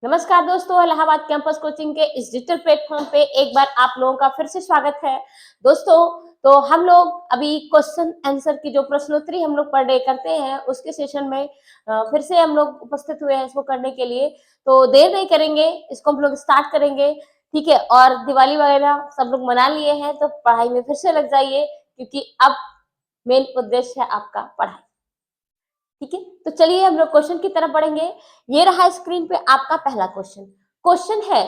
नमस्कार दोस्तों, Allahabad campus coaching के इस डिजिटल प्लेटफॉर्म पे एक बार आप लोगों का फिर से स्वागत है। दोस्तों, तो हम लोग अभी क्वेश्चन आंसर की जो प्रश्नोत्तरी हम लोग पर डे करते हैं उसके सेशन में फिर से हम लोग उपस्थित हुए हैं इसको करने के लिए। तो देर नहीं करेंगे, इसको हम लोग स्टार्ट करेंगे। ठीक है, और दिवाली वगैरह सब लोग मना लिए हैं तो पढ़ाई में फिर से लग जाइए, क्योंकि अब मेन उद्देश्य है आपका पढ़ाई। ठीक है, तो चलिए हम लोग क्वेश्चन की तरफ बढ़ेंगे। ये रहा स्क्रीन पे आपका पहला क्वेश्चन। क्वेश्चन है,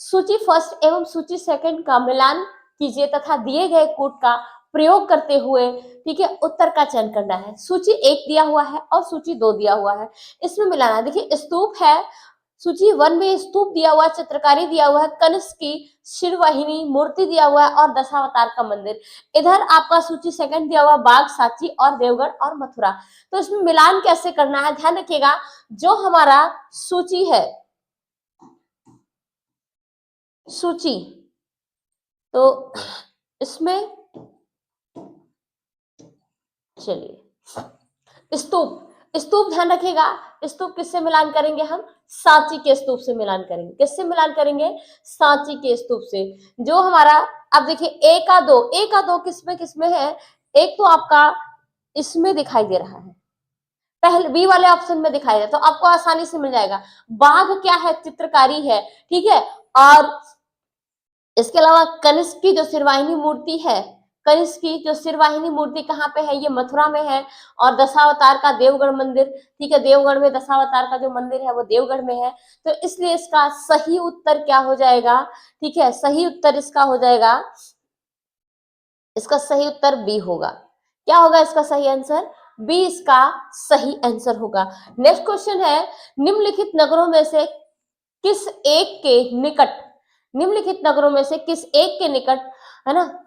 सूची फर्स्ट एवं सूची सेकंड का मिलान कीजिए तथा दिए गए कूट का प्रयोग करते हुए ठीक है उत्तर का चयन करना है। सूची एक दिया हुआ है और सूची दो दिया हुआ है, इसमें मिलाना है। देखिए, स्तूप है, सूची वन में स्तूप दिया हुआ है, चित्रकारी दिया हुआ है, कनिष्क की शिववाहिनी मूर्ति दिया हुआ है और दशावतार का मंदिर। इधर आपका सूची सेकंड दिया हुआ बाघ, सांची और देवगढ़ और मथुरा। तो इसमें मिलान कैसे करना है, ध्यान रखिएगा। जो हमारा सूची है, सूची, तो इसमें चलिए स्तूप, स्तूप ध्यान रखिएगा। स्तूप किससे मिलान करेंगे हम? सांची के स्तूप से मिलान करेंगे। किससे मिलान करेंगे? सांची के स्तूप से। जो हमारा, अब देखिए ए का दो किसमें किसमें है? एक तो आपका इसमें दिखाई दे रहा है, पहले बी वाले ऑप्शन में दिखाई दे, तो आपको आसानी से मिल जाएगा। बाघ क्या है? चित्रकारी है, ठीक है। और इसके अलावा कनिष्क की जो सिरवाहिनी मूर्ति है, कनिष्क की जो सिरवाहिनी मूर्ति कहाँ पे है? ये मथुरा में है। और दशावतार का देवगढ़ मंदिर, ठीक है, देवगढ़ में दशावतार का जो मंदिर है वो देवगढ़ में है। तो इसलिए इसका सही उत्तर क्या हो जाएगा? ठीक है, सही उत्तर इसका हो जाएगा, इसका सही उत्तर बी होगा। क्या होगा इसका सही आंसर? बी इसका सही आंसर होगा। नेक्स्ट क्वेश्चन है, निम्नलिखित नगरों में से किस एक के निकट, निम्नलिखित नगरों में से किस एक के निकट है ना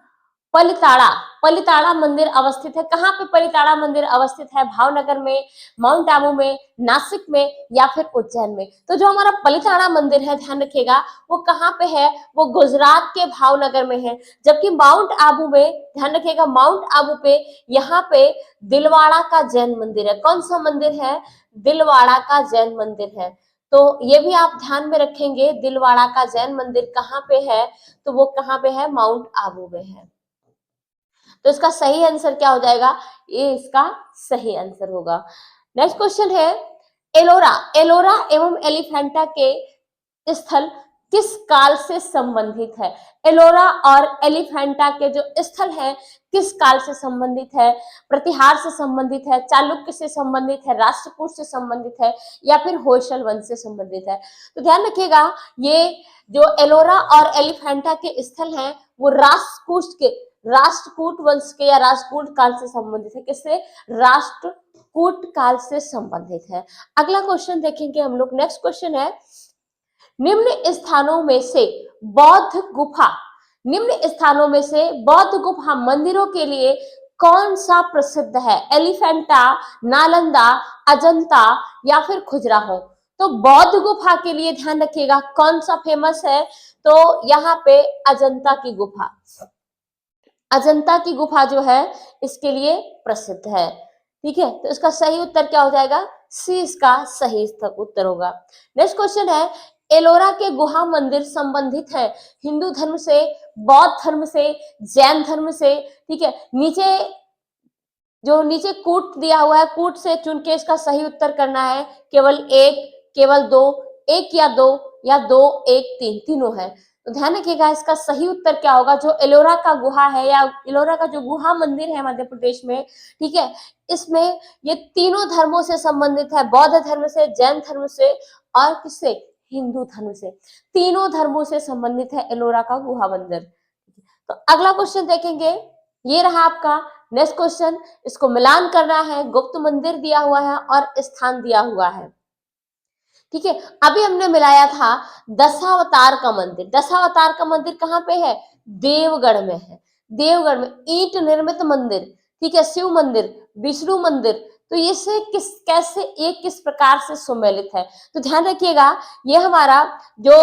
पलिताड़ा, पलिताड़ा मंदिर अवस्थित है? कहाँ पे पलिताड़ा मंदिर अवस्थित है? भावनगर में, माउंट आबू में, नासिक में या फिर उज्जैन में? तो जो हमारा पलिताड़ा मंदिर है, ध्यान रखिएगा, वो कहाँ पे है? वो गुजरात के भावनगर में है। जबकि माउंट आबू में, ध्यान रखिएगा, माउंट आबू पे यहाँ पे दिलवाड़ा का जैन मंदिर है। कौन सा मंदिर है? दिलवाड़ा का जैन मंदिर है। तो ये भी आप ध्यान में रखेंगे, दिलवाड़ा का जैन मंदिर कहाँ पे है? तो वो कहाँ पे है? माउंट आबू में है। तो इसका सही आंसर क्या हो जाएगा? ये इसका सही आंसर होगा। नेक्स्ट क्वेश्चन है, एलोरा, एलोरा एवं एलिफेंटा के स्थल किस काल से संबंधित है? एलोरा और एलिफेंटा के जो स्थल है किस काल से संबंधित है? प्रतिहार से संबंधित है, चालुक्य से संबंधित है, राष्ट्रकूट से संबंधित है या फिर होयसल वंश से संबंधित है? तो ध्यान रखिएगा, ये जो एलोरा और एलिफेंटा के स्थल हैं वो राष्ट्रकूट वंश के या राष्ट्रकूट काल से संबंधित है। किससे? राष्ट्रकूट काल से संबंधित है। अगला क्वेश्चन देखेंगे हम लोग। नेक्स्ट क्वेश्चन है, निम्न स्थानों में से बौद्ध गुफा, निम्न स्थानों में से बौद्ध गुफा मंदिरों के लिए कौन सा प्रसिद्ध है? एलिफेंटा, नालंदा, अजंता या फिर खजुराहो? तो बौद्ध गुफा के लिए ध्यान रखिएगा कौन सा फेमस है? तो यहाँ पे अजंता की गुफा, अजंता की गुफा जो है इसके लिए प्रसिद्ध है। ठीक है, तो इसका सही उत्तर क्या हो जाएगा? सी इसका सही उत्तर होगा। नेक्स्ट क्वेश्चन है, एलोरा के गुहा मंदिर संबंधित है हिंदू धर्म से, बौद्ध धर्म से, जैन धर्म से? ठीक है, नीचे जो नीचे कूट दिया हुआ है, कूट से चुन के इसका सही उत्तर करना है। केवल एक, केवल दो, एक या दो, या दो एक तीन, तीनों है। तो ध्यान रखिएगा इसका सही उत्तर क्या होगा? जो एलोरा का गुहा है या एलोरा का जो गुहा मंदिर है मध्य प्रदेश में, ठीक है, इसमें ये तीनों धर्मों से संबंधित है, बौद्ध धर्म से, जैन धर्म से और किससे? हिंदू धर्म से। तीनों धर्मों से संबंधित है एलोरा का गुहा मंदिर। तो अगला क्वेश्चन देखेंगे, ये रहा आपका नेक्स्ट क्वेश्चन। इसको मिलान करना है, गुप्त मंदिर दिया हुआ है और स्थान दिया हुआ है। ठीक है, अभी हमने मिलाया था दशावतार का मंदिर। दशावतार का मंदिर कहाँ पे है? देवगढ़ में है। देवगढ़ में ईंट निर्मित मंदिर, ठीक है, शिव मंदिर, विष्णु मंदिर। तो ये से कैसे, एक किस प्रकार से सुमेलित है? तो ध्यान रखिएगा, ये हमारा जो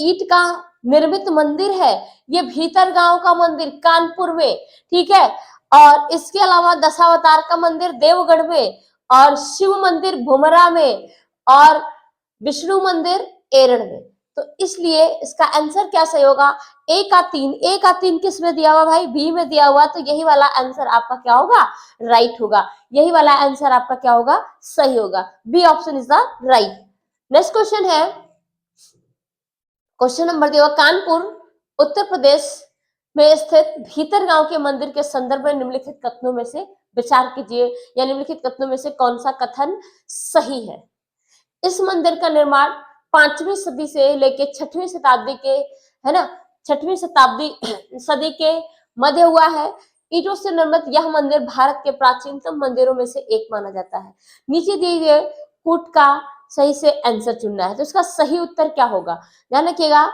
ईंट का निर्मित मंदिर है ये भीतर गांव का मंदिर कानपुर में, ठीक है। और इसके अलावा दशावतार का मंदिर देवगढ़ में, और शिव मंदिर भुमरा में, और विष्णु मंदिर एरड़ में। तो इसलिए इसका आंसर क्या सही होगा, ए का 3। ए का 3 किस में दिया हुआ भाई, बी में दिया हुआ, तो यही वाला आंसर आपका क्या होगा, राइट होगा। यही वाला आंसर आपका क्या होगा, सही होगा। B option is the right. Next question है, क्वेश्चन नंबर दिया हुआ, कानपुर उत्तर प्रदेश में स्थित भीतरगांव के मंदिर के संदर्भ में निम्नलिखित कथनों में से विचार कीजिए, या निम्नलिखित कथनों में से कौन सा कथन सही है। इस मंदिर का निर्माण 5वीं सदी से लेकर 6वीं शताब्दी के, है ना, 6वीं शताब्दी सदी के मध्य हुआ है। ईंटों से निर्मित यह मंदिर भारत के प्राचीनतम मंदिरों में से एक माना जाता है। नीचे दिए गए कूट का सही से आंसर चुनना है। तो इसका सही उत्तर क्या होगा, ध्यान रखिएगा।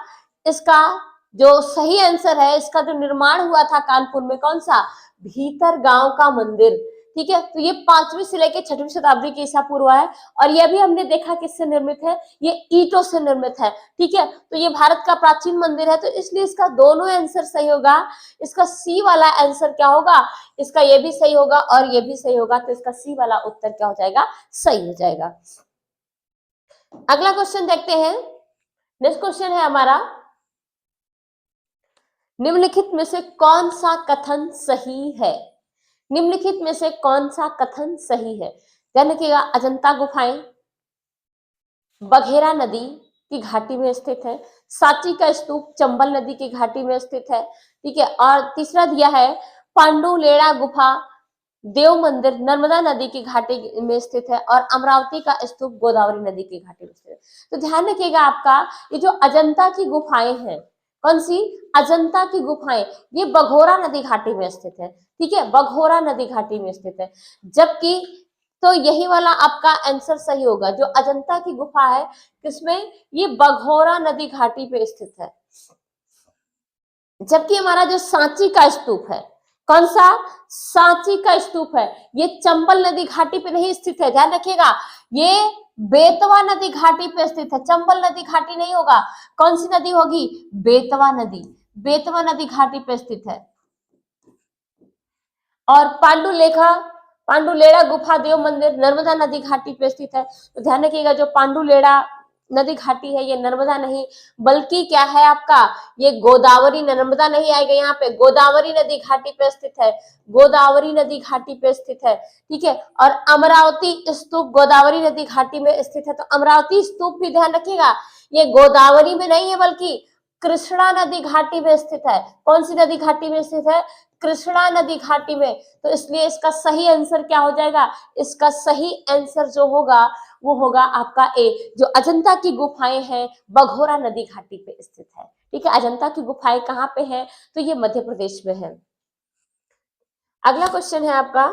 इसका जो सही आंसर है, इसका जो निर्माण हुआ था कानपुर में, कौन सा, भीतर गांव का मंदिर। ठीक है, तो ये 5वीं से लेकर 6वीं शताब्दी के ईसा पूर्व है, और यह भी हमने देखा किससे निर्मित है, ये ईंटों से निर्मित है। ठीक है, तो ये भारत का प्राचीन मंदिर है, तो इसलिए इसका दोनों आंसर सही होगा। इसका सी वाला आंसर क्या होगा, इसका ये भी सही होगा और ये भी सही होगा, तो इसका सी वाला उत्तर क्या हो जाएगा, सही हो जाएगा। अगला क्वेश्चन देखते हैं। नेक्स्ट क्वेश्चन है हमारा, निम्नलिखित में से कौन सा कथन सही है। निम्नलिखित में से कौन सा कथन सही है, ध्यान रखिएगा। अजंता गुफाएं बघेरा नदी की घाटी में स्थित है। सांची का स्तूप चंबल नदी की घाटी में स्थित है। ठीक है, और तीसरा दिया है पांडुलेड़ा गुफा देव मंदिर नर्मदा नदी की घाटी में स्थित है, और अमरावती का स्तूप गोदावरी नदी की घाटी में स्थित है। तो ध्यान रखिएगा, आपका ये जो अजंता की गुफाएं हैं, कौन सी, अजंता की गुफाएं, ये बघोरा नदी घाटी में स्थित है। ठीक है, बघोरा नदी घाटी में स्थित है। जबकि तो यही वाला आपका आंसर सही होगा, जो अजंता की गुफा है किसमें, ये बघोरा नदी घाटी पे स्थित है। जबकि हमारा जो सांची का स्तूप है, कौन सा, सांची का स्तूप है, ये चंबल नदी घाटी पे नहीं स्थित है। ध्यान रखिएगा, ये बेतवा नदी घाटी पे स्थित है, चंबल नदी घाटी नहीं होगा। कौन सी नदी होगी, बेतवा नदी, बेतवा नदी घाटी पे स्थित है। और पांडुलेड़ा गुफा देव मंदिर नर्मदा नदी घाटी पे स्थित है। तो ध्यान रखिएगा, जो पांडुलेड़ा नदी घाटी है, ये नर्मदा नहीं बल्कि क्या है आपका, ये गोदावरी, नर्मदा नहीं आएगा यहाँ पे, गोदावरी नदी घाटी पे स्थित है। गोदावरी नदी घाटी पे स्थित है। ठीक है, और अमरावती स्तूप गोदावरी नदी घाटी में स्थित है। तो अमरावती स्तूप भी ध्यान रखिएगा, ये गोदावरी में नहीं है बल्कि कृष्णा नदी घाटी में स्थित है। कौन सी नदी घाटी में स्थित है, कृष्णा नदी घाटी में। तो इसलिए इसका सही आंसर क्या हो जाएगा, इसका सही आंसर जो होगा वो होगा आपका ए, जो अजंता की गुफाएं हैं बघोरा नदी घाटी पे स्थित है। ठीक है, अजंता की गुफाएं कहाँ पे है, तो ये मध्य प्रदेश में है। अगला क्वेश्चन है आपका,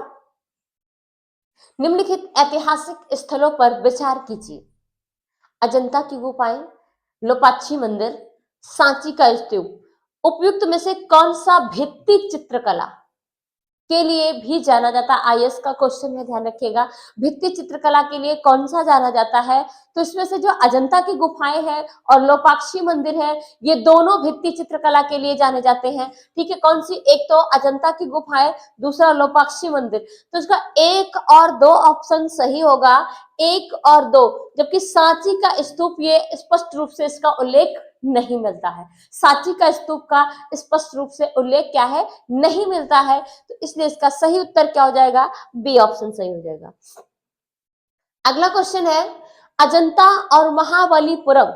निम्नलिखित ऐतिहासिक स्थलों पर विचार कीजिए। अजंता की गुफाएं, लोपाक्षी मंदिर, सांची का स्तूप, उपयुक्त में से कौन सा भित्ति चित्रकला के लिए भी जाना जाता है। आईएएस का क्वेश्चन है, ध्यान रखिएगा। भित्ति चित्रकला के लिए कौन सा जाना जाता है, तो इसमें से जो अजंता की गुफाएं हैं और लोपाक्षी मंदिर है, ये दोनों भित्ति चित्रकला के लिए जाने जाते हैं। ठीक है, कौन सी, एक तो अजंता की गुफाएं, दूसरा लोपाक्षी मंदिर। तो इसका 1 और 2 ऑप्शन सही होगा, 1 और 2। जबकि सांची का स्तूप, ये स्पष्ट रूप से इसका उल्लेख नहीं मिलता है। सांची का स्तूप का स्पष्ट रूप से उल्लेख क्या है, नहीं मिलता है। तो इसलिए इसका सही उत्तर क्या हो जाएगा, बी ऑप्शन सही हो जाएगा। अगला क्वेश्चन है, अजंता और महाबलीपुरम,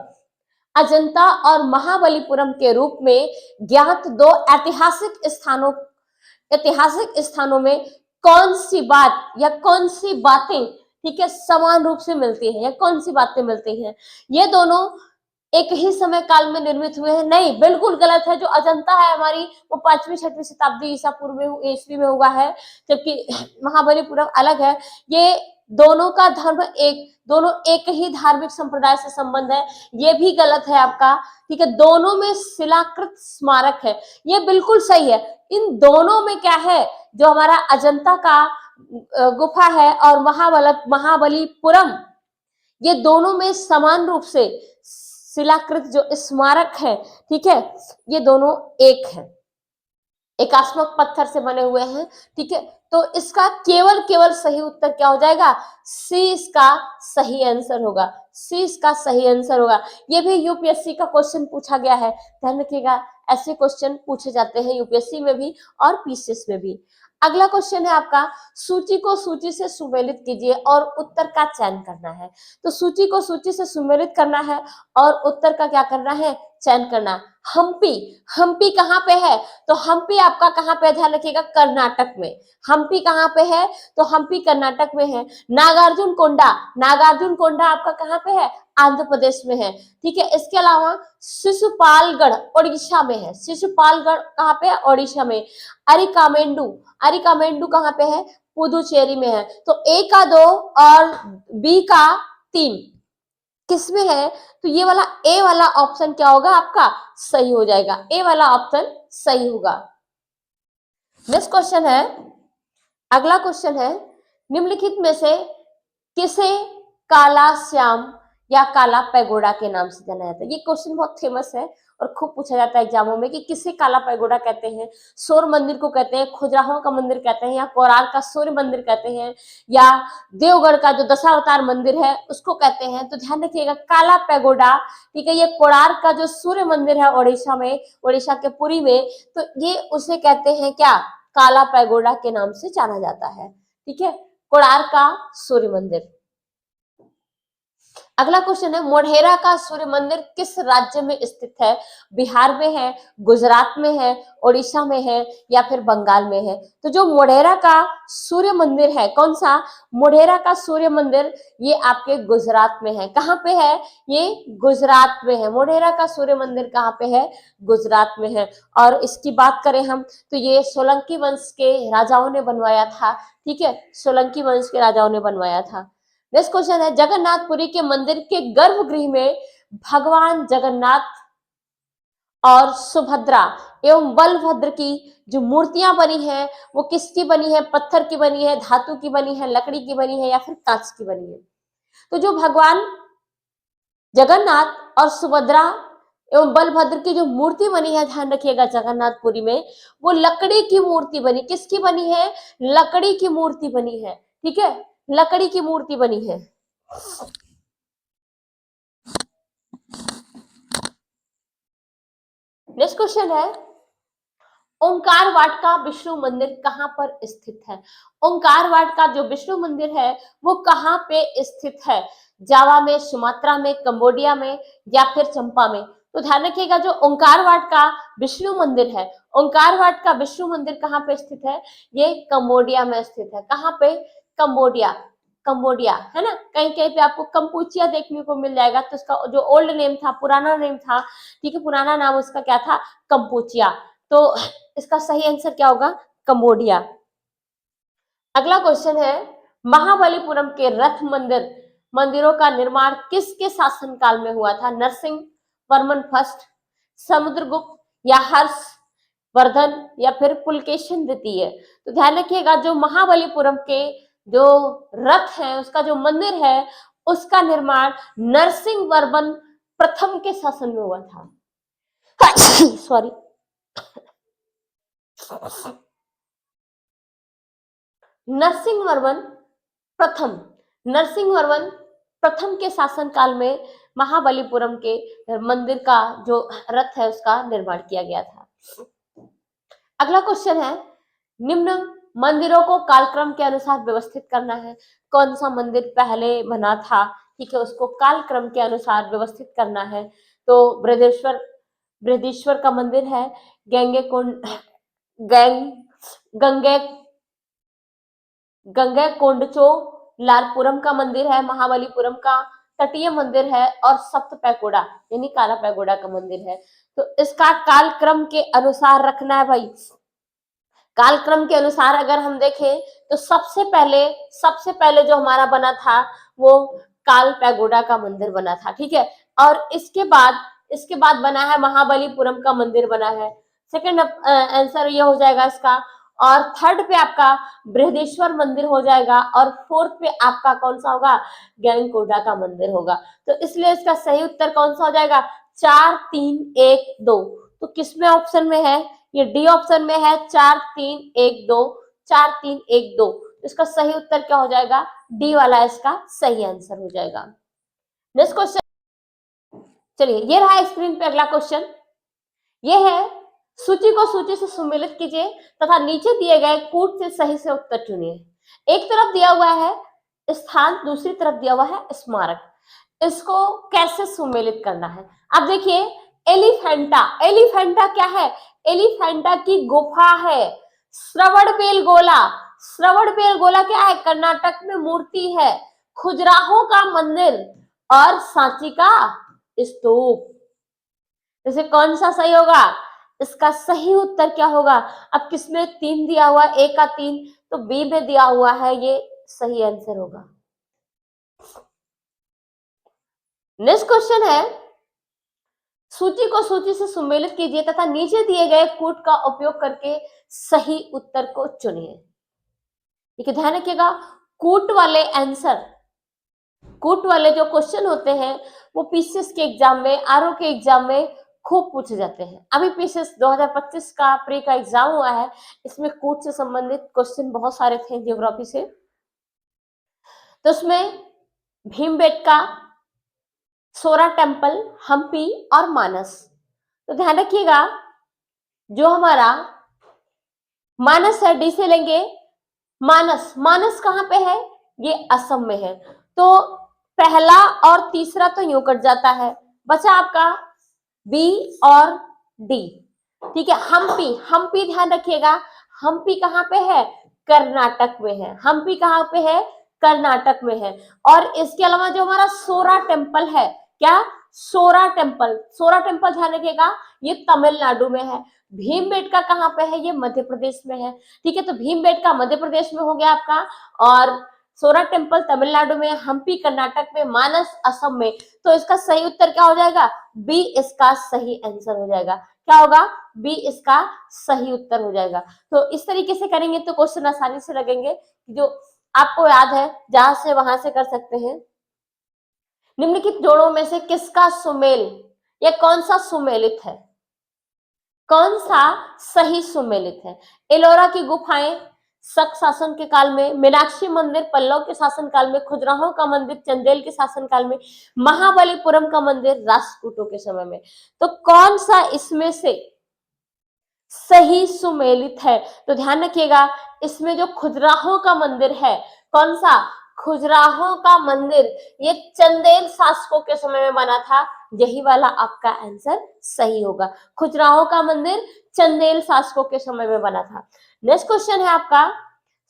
अजंता और महाबलीपुरम के रूप में ज्ञात 2 ऐतिहासिक स्थानों में कौन सी बात या कौन सी बातें, ठीक है, समान रूप से मिलती हैं, या कौन सी बातें मिलती हैं। ये दोनों एक ही समय काल में निर्मित हुए हैं, नहीं, बिल्कुल गलत है। जो अजंता है हमारी, वो 5वीं-6वीं शताब्दी ईसा पूर्व में, ईस्वी में हुआ है, जबकि महाबलीपुरम अलग है। ये दोनों का धर्म एक, दोनों एक ही धार्मिक संप्रदाय से संबंध है, ये भी गलत है आपका। ठीक है, दोनों में शिलाकृत स्मारक है, ये बिल्कुल सही है। इन दोनों में क्या है, जो हमारा अजंता का गुफा है और महाबलीपुरम, ये दोनों में समान रूप से शिलाकृत जो स्मारक है, ठीक है, ये दोनों एक है, एकात्मक पत्थर से बने हुए हैं। ठीक है, तो इसका केवल केवल सही उत्तर क्या हो जाएगा, सी इसका सही आंसर होगा, सी इसका सही आंसर होगा। ये भी यूपीएससी का क्वेश्चन पूछा गया है, ध्यान रखिएगा, ऐसे क्वेश्चन पूछे जाते हैं यूपीएससी में भी और पीसीएस में भी। अगला क्वेश्चन है आपका, सूची को सूची से सुमेलित कीजिए और उत्तर का चयन करना है। तो सूची को सूची से सुमेलित करना है और उत्तर का क्या करना है, चयन करना। हम्पी, हम्पी कहाँ पे है, तो हम्पी आपका कहाँ पे, ध्यान रखिएगा, कर्नाटक में। हम्पी कहाँ पे है, तो हम्पी कर्नाटक में है। नागार्जुन कोंडा, नागार्जुन कोंडा आपका कहाँ पे है, आंध्र प्रदेश में है। ठीक है, इसके अलावा शिशुपालगढ़ उड़ीसा में है, शिशुपालगढ़ कहाँ पे है, उड़ीसा में। अरिकामेंडू, अरिकामेंडू कहाँ पे है, पुदुचेरी में है। तो ए का 2 और बी का 3 किसमें है, तो ये वाला ए वाला ऑप्शन क्या होगा आपका, सही हो जाएगा, ए वाला ऑप्शन सही होगा। नेक्स्ट क्वेश्चन है, अगला क्वेश्चन है, निम्नलिखित में से किसे काला श्याम या काला पैगोडा के नाम से जाना जाता है। ये क्वेश्चन बहुत फेमस है और खूब पूछा जाता है एग्जामों में कि किसे काला पैगोडा कहते हैं। सौर मंदिर को कहते हैं, खजुराहो का मंदिर कहते हैं, या कोणार्क का सूर्य मंदिर कहते हैं, या देवगढ़ का जो दशावतार मंदिर है उसको कहते हैं। तो ध्यान रखिएगा, काला पैगोडा, ठीक है, ये कोणार्क का जो सूर्य मंदिर है उड़ीसा में, उड़ीसा के पुरी में, तो ये उसे कहते हैं क्या, काला पैगोडा के नाम से जाना जाता है। ठीक है, कोणार्क का सूर्य मंदिर। अगला क्वेश्चन है, मोढेरा का सूर्य मंदिर किस राज्य में स्थित है, बिहार में है, गुजरात में है, उड़ीसा में है, या फिर बंगाल में है। तो जो मोढेरा का सूर्य मंदिर है, कौन सा, मोढेरा का सूर्य मंदिर, ये आपके गुजरात में है। कहाँ पे है, ये गुजरात में है। मोढेरा का सूर्य मंदिर कहाँ पे है, गुजरात में है। और इसकी बात करें हम, तो ये सोलंकी वंश के राजाओं ने बनवाया था। ठीक है, सोलंकी वंश के राजाओं ने बनवाया था। नेक्स्ट क्वेश्चन है, जगन्नाथपुरी के मंदिर के गर्भगृह में भगवान जगन्नाथ और सुभद्रा एवं बलभद्र की जो मूर्तियां बनी है वो किसकी बनी है, पत्थर की बनी है, धातु की बनी है, लकड़ी की बनी है, या फिर कांच की बनी है। तो जो भगवान जगन्नाथ और सुभद्रा एवं बलभद्र की जो मूर्ति बनी है, ध्यान रखिएगा, जगन्नाथपुरी में, वो लकड़ी की मूर्ति बनी, किसकी बनी है, लकड़ी की मूर्ति बनी है। ठीक है, लकड़ी की मूर्ति बनी है। नेक्स्ट क्वेश्चन है, ओंकार वाटिका विष्णु मंदिर कहां पर स्थित है। ओंकार वाटिका जो विष्णु मंदिर है वो कहां पे स्थित है, जावा में, सुमात्रा में, कंबोडिया में, या फिर चंपा में। तो ध्यान रखिएगा, जो ओंकार वाटिका विष्णु मंदिर है, ओंकार वाटिका विष्णु मंदिर कहां पे स्थित है, ये कंबोडिया में स्थित है। कहां पे, कंबोडिया, कंबोडिया है ना। कहीं कहीं पे आपको कंपूचिया देखने को मिल जाएगा, तो उसका जो ओल्ड नेम था, पुराना नेम था, ठीक है, पुराना नाम उसका क्या था, कंपूचिया। तो इसका सही आंसर क्या होगा, कंबोडिया। अगला क्वेश्चन है, महाबलीपुरम के रथ मंदिरों का निर्माण किसके शासनकाल में हुआ था, नरसिंह वर्मन फर्स्ट, समुद्रगुप्त, या हर्षवर्धन, या फिर पुलकेशिन द्वितीय। तो ध्यान रखिएगा, जो महाबलीपुरम के जो रथ है, उसका जो मंदिर है, उसका निर्माण नरसिंह वर्मन प्रथम के शासन में हुआ था। सॉरी, नरसिंहवर्मन प्रथम, नरसिंहवर्मन प्रथम के शासनकाल में महाबलीपुरम के मंदिर का जो रथ है उसका निर्माण किया गया था। अगला क्वेश्चन है, निम्न मंदिरों को कालक्रम के अनुसार व्यवस्थित करना है। कौन सा मंदिर पहले बना था, ठीक है, उसको कालक्रम के अनुसार व्यवस्थित करना है। तो बृहदेश्वर का मंदिर है, गंगे कोंड गंग गंगे गंगैकोंडचो लालपुरम का मंदिर है, महाबलीपुरम का तटीय मंदिर है, और सप्त पैगोडा यानी काला पैगोडा का मंदिर है। तो इसका कालक्रम के अनुसार रखना है भाई। कालक्रम के अनुसार अगर हम देखें तो सबसे पहले जो हमारा बना था वो काल पैगोडा का मंदिर बना था। ठीक है, और इसके बाद बना है महाबलीपुरम का मंदिर बना है। सेकंड आंसर ये हो जाएगा इसका। और थर्ड पे आपका बृहदेश्वर मंदिर हो जाएगा, और फोर्थ पे आपका कौन सा होगा, गंगकोंडा का मंदिर होगा। तो इसलिए इसका सही उत्तर कौन सा हो जाएगा, 4 3 1 2। तो किसमें ऑप्शन में है, ये डी ऑप्शन में है, 4 3 1 2। 4 3 1 2। इसका सही उत्तर क्या हो जाएगा? डी वाला इसका सही आंसर हो जाएगा। नेक्स्ट क्वेश्चन, चलिए ये रहा स्क्रीन पे अगला क्वेश्चन। ये है सूची को सूची से सुमेलित कीजिए तथा नीचे दिए गए कूट से सही से उत्तर चुनिए। एक तरफ दिया हुआ है स्थान, दूसरी तरफ दिया हुआ है स्मारक। इसको कैसे सुमेलित करना है? अब देखिए, एलिफेंटा, एलिफेंटा क्या है? एलिफेंटा की गुफा है। श्रवणबेलगोला, श्रवणबेलगोला क्या है? कर्नाटक में मूर्ति है। खजुराहो का मंदिर और सांची का स्तूप। जैसे कौन सा सही होगा? इसका सही उत्तर क्या होगा? अब किसमें 3 दिया हुआ, ए का 3, तो बी में दिया हुआ है, ये सही आंसर होगा। नेक्स्ट क्वेश्चन है, सूची को सूची से सुमेलित कीजिए तथा नीचे दिए गए कूट का उपयोग करके सही उत्तर को चुनिए। ठीक है, ध्यान रखिएगा, कूट वाले आंसर, कूट वाले जो क्वेश्चन होते हैं वो पीसीएस के एग्जाम में, आरओ के एग्जाम में खूब पूछे जाते हैं। अभी पीसीएस 2025 का प्री का एग्जाम हुआ है, इसमें कूट से संबंधित क्वेश्चन बहुत सारे थे ज्योग्राफी से। तो उसमें भीमबेटका, सोरा टेम्पल, हम्पी और मानस। तो ध्यान रखिएगा, जो हमारा मानस है, डी से लेंगे। मानस, मानस कहाँ पे है? ये असम में है। तो पहला और तीसरा तो यूं कट जाता है, बचा आपका बी और डी। ठीक है, हम्पी, हम्पी ध्यान रखिएगा, हम्पी कहाँ पे है? कर्नाटक में है। हम्पी कहाँ पे है? कर्नाटक में है। और इसके अलावा जो हमारा सोरा टेम्पल है, क्या? सोरा टेम्पल, सोरा टेम्पल ध्यान रखिएगा, ये तमिलनाडु में है। भीमबेटका कहाँ पे है? ये मध्य प्रदेश में है। ठीक है, तो भीमबेटका मध्य प्रदेश में हो गया आपका, और सोरा टेम्पल तमिलनाडु में, हम्पी कर्नाटक में, मानस असम में। तो इसका सही उत्तर क्या हो जाएगा? बी इसका सही आंसर हो जाएगा। क्या होगा? बी इसका सही उत्तर हो जाएगा। तो इस तरीके से करेंगे तो क्वेश्चन आसानी से लगेंगे, जो आपको याद है जहां से वहां से कर सकते हैं। निम्नलिखित जोड़ों में से किसका सुमेल या कौन सा सुमेलित है? कौन सा सही सुमेलित है? एलोरा की गुफाएं शक शासन के काल में, मीनाक्षी मंदिर पल्लव के शासन काल में, खजुराहो का मंदिर चंदेल के शासन काल में, महाबलीपुरम का मंदिर राष्ट्रकूटों के समय में। तो कौन सा इसमें से सही सुमेलित है? तो ध्यान रखिएगा, इसमें जो खजुराहो का मंदिर है, कौन सा? खजुराहो का मंदिर, ये चंदेल शासकों के समय में बना था। यही वाला आपका आंसर सही होगा। खजुराहो का मंदिर चंदेल शासकों के समय में बना था। नेक्स्ट क्वेश्चन है आपका,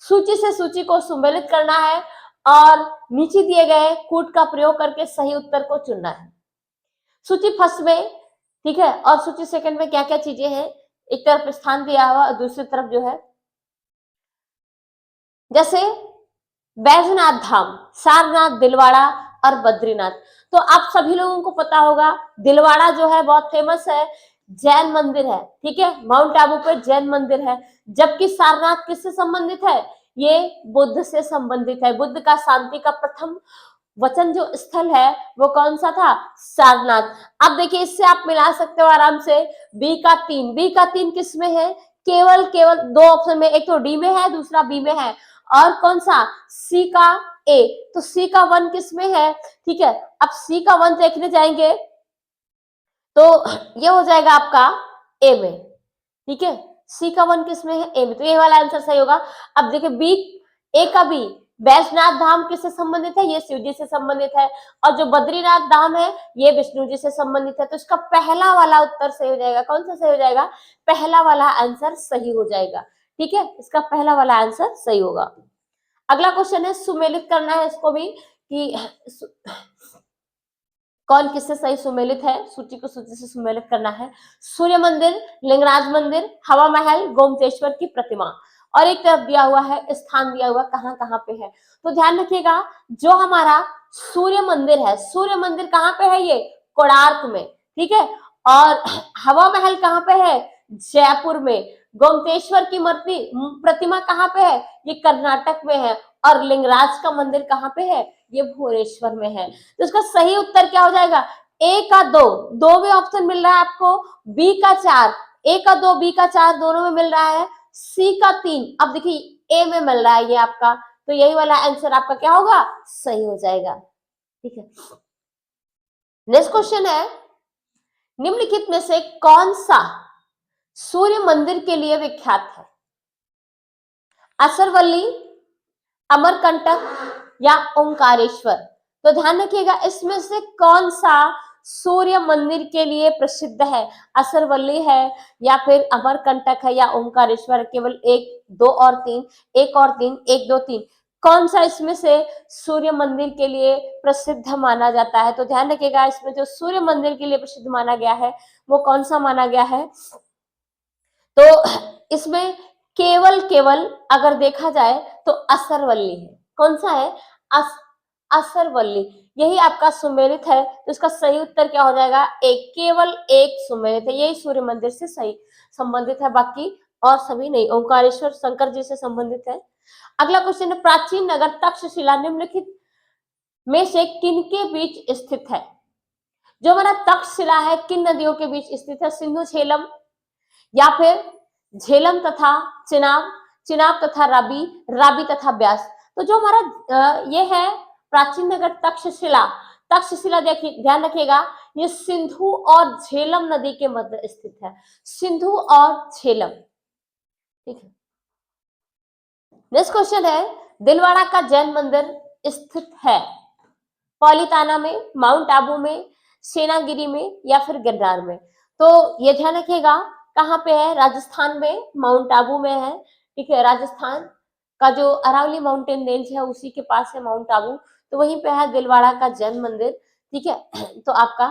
सूची से सूची को सुमेलित करना है और नीचे दिए गए कूट का प्रयोग करके सही उत्तर को चुनना है। सूची फर्स्ट में, ठीक है, और सूची सेकंड में क्या क्या चीजें हैं? एक तरफ स्थान दिया हुआ और दूसरी तरफ जो है, जैसे बैजनाथ धाम, सारनाथ, दिलवाड़ा और बद्रीनाथ। तो आप सभी लोगों को पता होगा, दिलवाड़ा जो है बहुत फेमस है, जैन मंदिर है। ठीक है, माउंट आबू पे जैन मंदिर है। जबकि सारनाथ किससे संबंधित है? ये बुद्ध से संबंधित है। बुद्ध का शांति का प्रथम वचन जो स्थल है वो कौन सा था? सारनाथ। अब देखिए, इससे आप मिला सकते हो आराम से, बी का 3, बी का 3 किस में है? केवल केवल 2 ऑप्शन में, एक तो डी में है, दूसरा बी में है। और कौन सा? सी का ए। तो सी का 1 किस में है? ठीक है, अब सी का 1 देखने जाएंगे तो ये हो जाएगा आपका ए में। ठीक है, सी का 1 किस में है? ए में। तो ये वाला आंसर सही होगा। अब देखिए, बी, ए का बी, बैजनाथ धाम किससे संबंधित है? ये शिव जी से संबंधित है। और जो बद्रीनाथ धाम है ये विष्णु जी से संबंधित है। तो इसका पहला वाला उत्तर सही हो जाएगा। कौन सा सही हो जाएगा? पहला वाला आंसर सही हो जाएगा। ठीक है, इसका पहला वाला आंसर सही होगा। अगला क्वेश्चन है, सुमेलित करना है इसको भी, कि कौन किससे सही सुमेलित है? सूची को सूची से सुमेलित करना है। सूर्य मंदिर, लिंगराज मंदिर, हवा महल, गोमतेश्वर की प्रतिमा। और एक तरफ दिया हुआ है, स्थान दिया हुआ कहां कहां पे है। तो ध्यान रखिएगा, जो हमारा सूर्य मंदिर है, सूर्य मंदिर कहां पे है? ये कोणार्क में। ठीक है, और हवा महल कहां पे है? जयपुर में। गोमतेश्वर की मूर्ति प्रतिमा कहां पे है? ये कर्नाटक में है। और लिंगराज का मंदिर कहां पे है? ये भुवनेश्वर में है। तो इसका सही उत्तर क्या हो जाएगा? ए का 2, 2 में ऑप्शन मिल रहा है आपको, बी का 4, ए का 2, बी का 4 दोनों में मिल रहा है। सी का 3। अब देखिए ए में मिल रहा है ये आपका, तो यही वाला आंसर आपका क्या होगा, सही हो जाएगा। ठीक है, नेक्स्ट क्वेश्चन है, निम्नलिखित में से कौन सा सूर्य मंदिर के लिए विख्यात है? असरवल्ली, अमरकंटक या ओंकारेश्वर? तो ध्यान रखिएगा, इसमें से कौन सा सूर्य मंदिर के लिए प्रसिद्ध है? असरवल्ली है या फिर अमरकंटक है या ओंकारेश्वर? केवल एक, दो और तीन, एक और तीन, एक, दो, तीन, कौन सा इसमें से सूर्य मंदिर के लिए प्रसिद्ध माना जाता है? तो ध्यान रखिएगा, इसमें जो सूर्य मंदिर के लिए प्रसिद्ध माना गया है वो कौन सा माना गया है? तो इसमें केवल केवल अगर देखा जाए तो असरवल्ली है। कौन सा है? असरवल्ली, यही आपका सुमेलित है। तो इसका सही उत्तर क्या हो जाएगा? एक, केवल एक सुमेलित है, यही सूर्य मंदिर से सही संबंधित है, बाकी और सभी नहीं। ओंकारेश्वर शंकर जी से संबंधित है। अगला क्वेश्चन है, प्राचीन नगर तक्षशिला निम्नलिखित में से किनके बीच स्थित है? जो हमारा तक्षशिला है किन नदियों के बीच स्थित है? सिंधु झेलम या फिर झेलम तथा चिनाब, चिनाब तथा राबी, राबी तथा ब्यास? तो जो हमारा ये है प्राचीन नगर तक्षशिला, तक्षशिला देखिए ध्यान रखिएगा, ये सिंधु और झेलम नदी के मध्य स्थित है, सिंधु और झेलम। ठीक है, नेक्स्ट क्वेश्चन है, दिलवाड़ा का जैन मंदिर स्थित है पॉलीताना में, माउंट आबू में, सेनागिरी में या फिर गिरनार में? तो ये ध्यान रखिएगा, कहाँ पे है? राजस्थान में, माउंट आबू में है। ठीक है, राजस्थान का जो अरावली माउंटेन रेंज है उसी के पास है माउंट आबू, तो वहीं पे है दिलवाड़ा का जैन मंदिर। ठीक है, तो आपका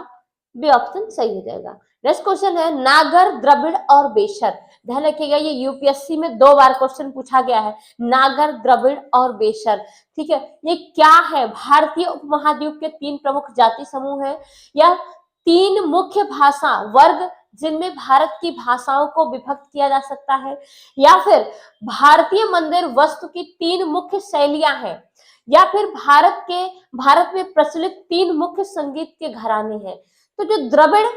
बी ऑप्शन सही हो जाएगा। नेक्स्ट क्वेश्चन है, नागर, द्रविड़ और बेशर। ध्यान रखिएगा, ये यूपीएससी में 2 बार क्वेश्चन पूछा गया है, नागर, द्रविड़ और बेशर। ठीक है, ये क्या है? भारतीय उपमहाद्वीप के 3 प्रमुख जाति समूह हैं, या 3 मुख्य भाषा वर्ग जिनमें भारत की भाषाओं को विभक्त किया जा सकता है, या फिर भारतीय मंदिर वास्तु की 3 मुख्य शैलियां हैं, या फिर भारत में प्रचलित 3 मुख्य संगीत के घराने हैं? तो जो द्रविड़,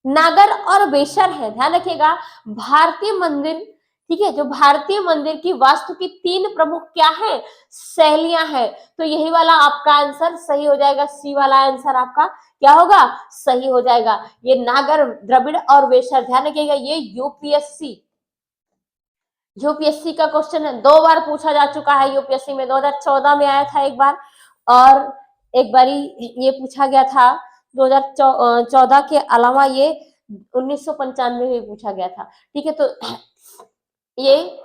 नागर और बेशर है, ध्यान रखिएगा, भारतीय मंदिर, ठीक है, जो भारतीय मंदिर की वास्तु की 3 प्रमुख क्या है? शैलियां हैं। तो यही वाला आपका आंसर सही हो जाएगा, सी वाला आंसर आपका क्या होगा? सही हो जाएगा। ये नागर, द्रविड़ और बेशर, ध्यान रखिएगा, ये यूपीएससी का क्वेश्चन है, 2 बार पूछा जा चुका है यूपीएससी में। 2014 में आया था एक बार, और एक बारी ये पूछा गया था 2014 के अलावा, ये 1995 में पूछा गया था। ठीक है, तो ये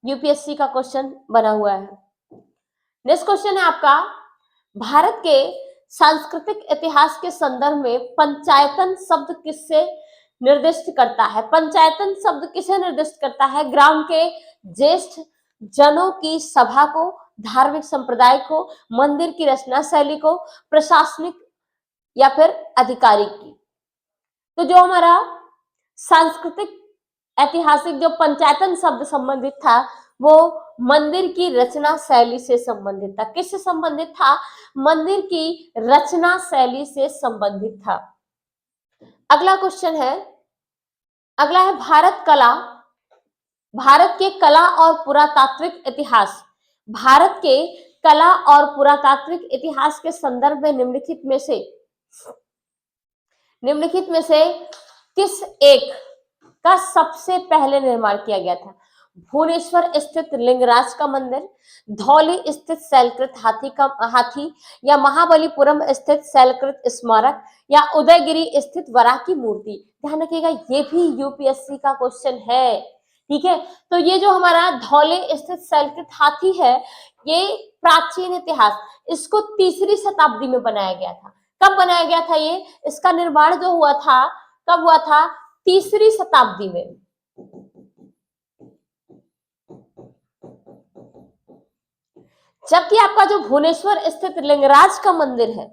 यूपीएससी का क्वेश्चन बना हुआ है। नेक्स्ट क्वेश्चन है आपका, भारत के सांस्कृतिक इतिहास के संदर्भ में पंचायतन शब्द किससे निर्दिष्ट करता है? पंचायतन शब्द किसे निर्दिष्ट करता है? ग्राम के ज्येष्ठ जनों की सभा को, धार्मिक संप्रदाय को, मंदिर की रचना शैली को, प्रशासनिक या फिर आधिकारिक की? तो जो हमारा सांस्कृतिक ऐतिहासिक जो पंचायतन शब्द संबंधित था वो मंदिर की रचना शैली से संबंधित था। किससे संबंधित था? मंदिर की रचना शैली से संबंधित था। अगला क्वेश्चन है, अगला है भारत के कला और पुरातात्विक इतिहास, भारत के कला और पुरातात्विक इतिहास के संदर्भ में निम्नलिखित में से किस एक का सबसे पहले निर्माण किया गया था? भुवनेश्वर स्थित लिंगराज का मंदिर, धौली स्थित शैलकृत हाथी, या महाबलीपुरम स्थित शैलकृत स्मारक, या उदयगिरी स्थित वराह की मूर्ति? ध्यान रखिएगा, ये भी यूपीएससी का क्वेश्चन है। ठीक है, तो ये जो हमारा धौली स्थित शैलकृत हाथी है, ये प्राचीन इतिहास, इसको 3री शताब्दी में बनाया गया था। कब बनाया गया था ये? इसका निर्माण जो हुआ था, कब हुआ था? 3री शताब्दी में। जबकि आपका जो भुवनेश्वर स्थित लिंगराज का मंदिर है,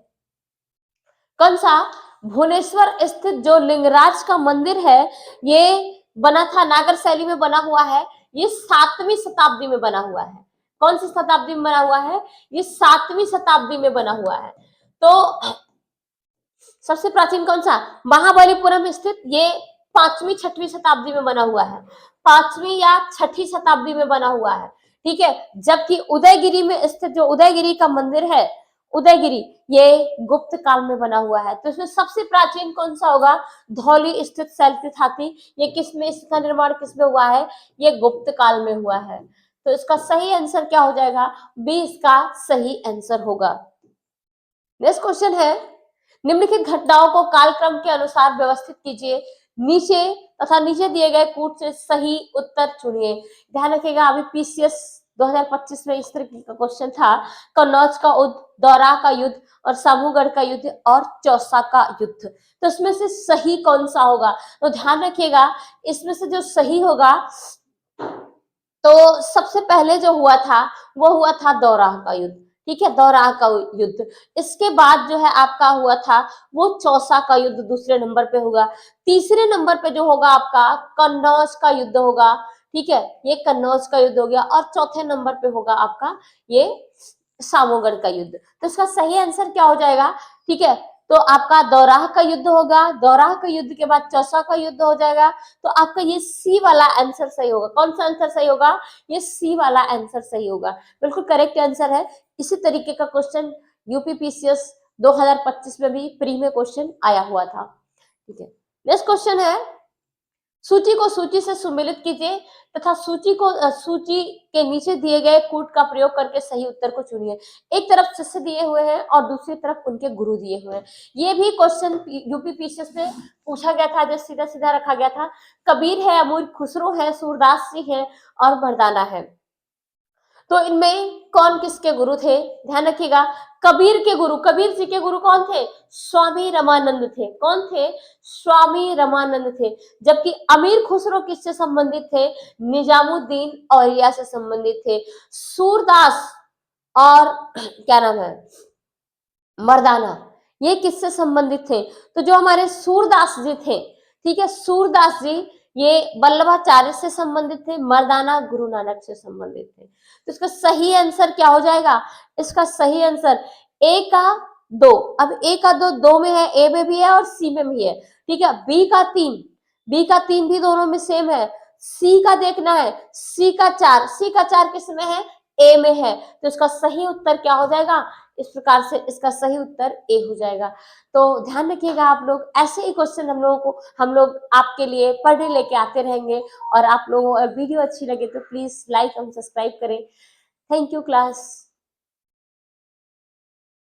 कौन सा? भुवनेश्वर स्थित जो लिंगराज का मंदिर है, ये बना था, नागर शैली में बना हुआ है, ये 7वीं शताब्दी में बना हुआ है। कौन सी शताब्दी में बना हुआ है? ये 7वीं शताब्दी में बना हुआ है। तो सबसे प्राचीन कौन सा? महाबलीपुरम स्थित, ये 5वीं 6वीं शताब्दी में बना हुआ है, 5वीं या 6ठी शताब्दी में बना हुआ है, ठीक है। जबकि उदयगिरी में स्थित जो उदयगिरी का मंदिर है, उदयगिरी, ये गुप्त काल में बना हुआ है। तो इसमें सबसे प्राचीन कौन सा होगा? धौली स्थित शैलपुत्री हाथी। ये किसमें, इसका निर्माण किसमें हुआ है? ये गुप्त काल में हुआ है। तो इसका सही आंसर क्या हो जाएगा? बी इसका सही आंसर होगा। नेक्स्ट क्वेश्चन है, निम्नलिखित घटनाओं को कालक्रम के अनुसार व्यवस्थित कीजिए, नीचे तथा नीचे दिए गए कूट से सही उत्तर चुनिए। ध्यान रखिएगा, अभी पीसीएस 2025 में इस तरीके का क्वेश्चन था, कन्नौज का युद्ध, दौरा का युद्ध और सामूगढ़ का युद्ध और चौसा का युद्ध। तो इसमें से सही कौन सा होगा? तो ध्यान रखिएगा, इसमें से जो सही होगा, तो सबसे पहले जो हुआ था वो हुआ था दौराह का युद्ध, ठीक है, दौराह का युद्ध। इसके बाद जो है आपका हुआ था वो चौसा का युद्ध दूसरे नंबर पे होगा। तीसरे नंबर पे जो होगा आपका कन्नौज का युद्ध होगा, ठीक है, ये कन्नौज का युद्ध हो गया। और चौथे नंबर पे होगा आपका ये सामूगढ़ का युद्ध। तो इसका सही आंसर क्या हो जाएगा? ठीक है, तो आपका दौराह का युद्ध होगा, दौराह का युद्ध के बाद चौसा का युद्ध हो जाएगा। तो आपका ये सी वाला आंसर सही होगा। कौन सा आंसर सही होगा? ये सी वाला आंसर सही होगा, बिल्कुल करेक्ट आंसर है। इसी तरीके का क्वेश्चन यूपीपीसीएस 2025 में भी प्री में क्वेश्चन आया हुआ था, ठीक है। नेक्स्ट क्वेश्चन है, सूची को सूची से सुमेलित कीजिए तथा सूची के नीचे दिए गए कूट का प्रयोग करके सही उत्तर को चुनिए। एक तरफ शिष्य दिए हुए हैं और दूसरी तरफ उनके गुरु दिए हुए हैं। ये भी क्वेश्चन यूपीपीसीएस में पूछा गया था, जो सीधा सीधा रखा गया था। कबीर है, अमीर खुसरो है, सूरदास जी है और मर्दाना है। तो इनमें कौन किसके गुरु थे? ध्यान रखिएगा, कबीर के गुरु, कबीर जी के गुरु कौन थे? स्वामी रमानंद थे। कौन थे? स्वामी रमानंद थे। जबकि अमीर खुसरो किससे संबंधित थे? निजामुद्दीन औलिया से संबंधित थे। सूरदास और क्या नाम है, मर्दाना, ये किससे संबंधित थे? तो जो हमारे सूरदास जी थे, ठीक है, सूरदास जी ये वल्लभाचार्य से संबंधित थे, मर्दाना गुरु नानक से संबंधित थे। तो इसका सही आंसर क्या हो जाएगा? इसका सही आंसर ए का 2। अब ए का 2 2 में है, ए में भी है और सी में भी है, ठीक है। बी का 3, बी का 3 भी दोनों में सेम है। सी का देखना है, सी का 4, सी का 4 किस में है? ए में है। तो इसका सही उत्तर क्या हो जाएगा? इस प्रकार से इसका सही उत्तर ए हो जाएगा। तो ध्यान रखिएगा आप लोग, ऐसे ही क्वेश्चन हम लोग आपके लिए पढ़ने लेके आते रहेंगे। और आप लोगों को वीडियो अच्छी लगे तो प्लीज लाइक एंड सब्सक्राइब करें। Thank you class.